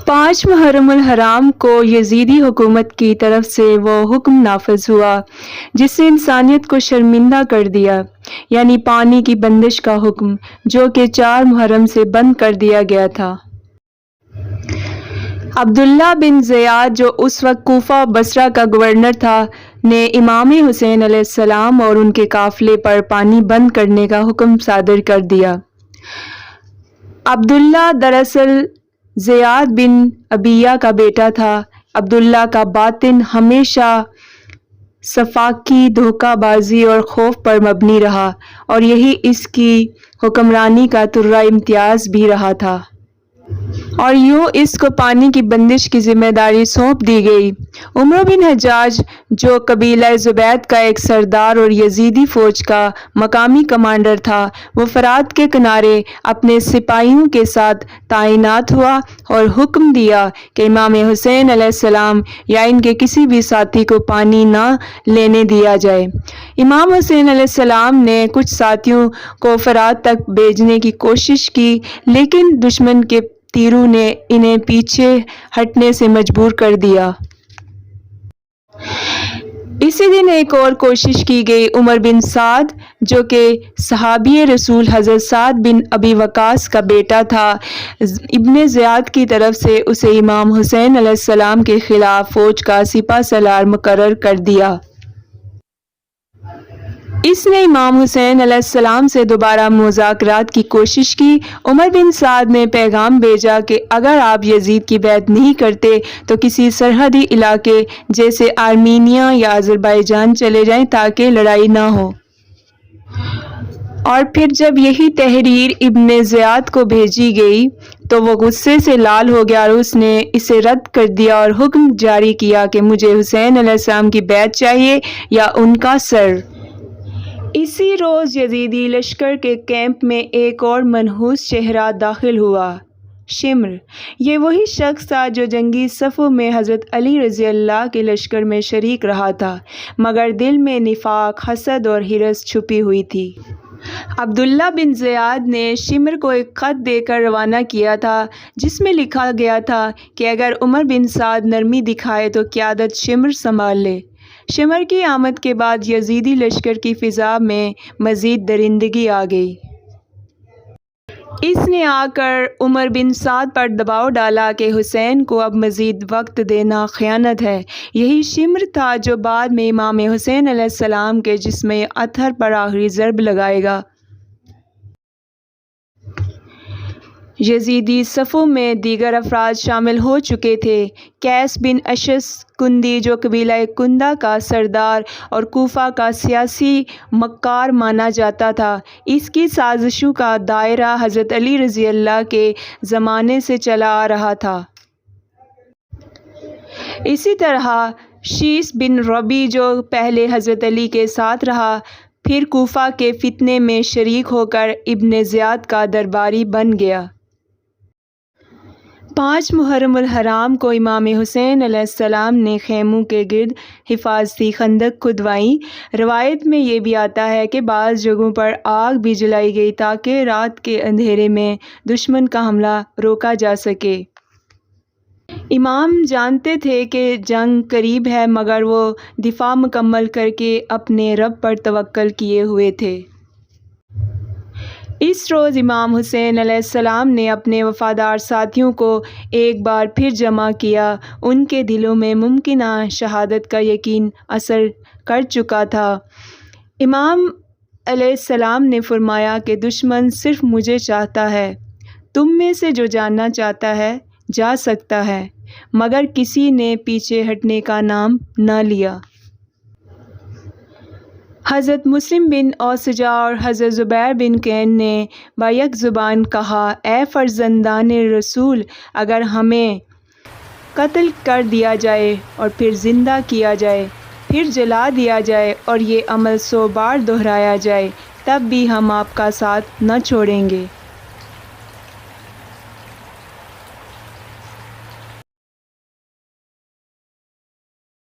5 محرم الحرام کو یزیدی حکومت کی طرف سے وہ حکم نافذ ہوا جس نے انسانیت کو شرمندہ کر دیا، یعنی پانی کی بندش کا حکم، جو کہ 4 محرم سے بند کر دیا گیا تھا۔ عبداللہ بن زیاد جو اس وقت کوفہ و بصرہ کا گورنر تھا نے امام حسین علیہ السلام اور ان کے قافلے پر پانی بند کرنے کا حکم صادر کر دیا۔ عبداللہ دراصل زیاد بن ابیہ کا بیٹا تھا۔ عبداللہ کا باطن ہمیشہ سفاکی، دھوکہ بازی اور خوف پر مبنی رہا، اور یہی اس کی حکمرانی کا طرہ امتیاز بھی رہا تھا۔ اور یوں اس کو پانی کی بندش کی ذمہ داری سونپ دی گئی۔ عمرو بن حجاج جو قبیلہ زبید کا ایک سردار اور یزیدی فوج کا مقامی کمانڈر تھا، وہ فرات کے کنارے اپنے سپاہیوں کے ساتھ تعینات ہوا اور حکم دیا کہ امام حسین علیہ السلام یا ان کے کسی بھی ساتھی کو پانی نہ لینے دیا جائے۔ امام حسین علیہ السلام نے کچھ ساتھیوں کو فرات تک بھیجنے کی کوشش کی، لیکن دشمن کے تیروں نے انہیں پیچھے ہٹنے سے مجبور کر دیا۔ اسی دن ایک اور کوشش کی گئی۔ عمر بن سعد جو کہ صحابی رسول حضرت سعد بن ابی وقاص کا بیٹا تھا، ابن زیاد کی طرف سے اسے امام حسین علیہ السلام کے خلاف فوج کا سپہ سالار مقرر کر دیا۔ اس نے امام حسین علیہ السلام سے دوبارہ مذاکرات کی کوشش کی۔ عمر بن سعد نے پیغام بھیجا کہ اگر آپ یزید کی بیعت نہیں کرتے تو کسی سرحدی علاقے جیسے آرمینیا یا آذربائیجان چلے جائیں تاکہ لڑائی نہ ہو۔ اور پھر جب یہی تحریر ابن زیاد کو بھیجی گئی تو وہ غصے سے لال ہو گیا اور اس نے اسے رد کر دیا اور حکم جاری کیا کہ مجھے حسین علیہ السلام کی بیعت چاہیے یا ان کا سر۔ اسی روز یزیدی لشکر کے کیمپ میں ایک اور منحوس چہرہ داخل ہوا، شمر۔ یہ وہی شخص تھا جو جنگی صفوں میں حضرت علی رضی اللہ کے لشکر میں شریک رہا تھا، مگر دل میں نفاق، حسد اور ہرس چھپی ہوئی تھی۔ عبداللہ بن زیاد نے شمر کو ایک خط دے کر روانہ کیا تھا جس میں لکھا گیا تھا کہ اگر عمر بن سعد نرمی دکھائے تو قیادت شمر سنبھال لے۔ شمر کی آمد کے بعد یزیدی لشکر کی فضا میں مزید درندگی آ گئی۔ اس نے آ کر عمر بن سعد پر دباؤ ڈالا کہ حسین کو اب مزید وقت دینا خیانت ہے۔ یہی شمر تھا جو بعد میں امام حسین علیہ السلام کے جسم اطہر پر آخری ضرب لگائے گا۔ یزیدی صفوں میں دیگر افراد شامل ہو چکے تھے۔ قیس بن اشعث کندی جو قبیلہ کندہ کا سردار اور کوفہ کا سیاسی مکار مانا جاتا تھا، اس کی سازشوں کا دائرہ حضرت علی رضی اللہ کے زمانے سے چلا آ رہا تھا۔ اسی طرح شیث بن ربیع جو پہلے حضرت علی کے ساتھ رہا، پھر کوفہ کے فتنے میں شریک ہو کر ابن زیاد کا درباری بن گیا۔ 5 محرم الحرام کو امام حسین علیہ السلام نے خیموں کے گرد حفاظتی خندق کھدوائیں۔ روایت میں یہ بھی آتا ہے کہ بعض جگہوں پر آگ بھی جلائی گئی تاکہ رات کے اندھیرے میں دشمن کا حملہ روکا جا سکے۔ امام جانتے تھے کہ جنگ قریب ہے، مگر وہ دفاع مکمل کر کے اپنے رب پر توکل کیے ہوئے تھے۔ اس روز امام حسین علیہ السلام نے اپنے وفادار ساتھیوں کو ایک بار پھر جمع کیا۔ ان کے دلوں میں ممکنہ شہادت کا یقین اثر کر چکا تھا۔ امام علیہ السلام نے فرمایا کہ دشمن صرف مجھے چاہتا ہے، تم میں سے جو جانا چاہتا ہے جا سکتا ہے، مگر کسی نے پیچھے ہٹنے کا نام نہ لیا۔ حضرت مسلم بن اوسجا اور حضرت زبیر بن کین نے بیک زبان کہا، اے فرزندان رسول، اگر ہمیں قتل کر دیا جائے اور پھر زندہ کیا جائے، پھر جلا دیا جائے اور یہ عمل 100 بار دہرایا جائے، تب بھی ہم آپ کا ساتھ نہ چھوڑیں گے۔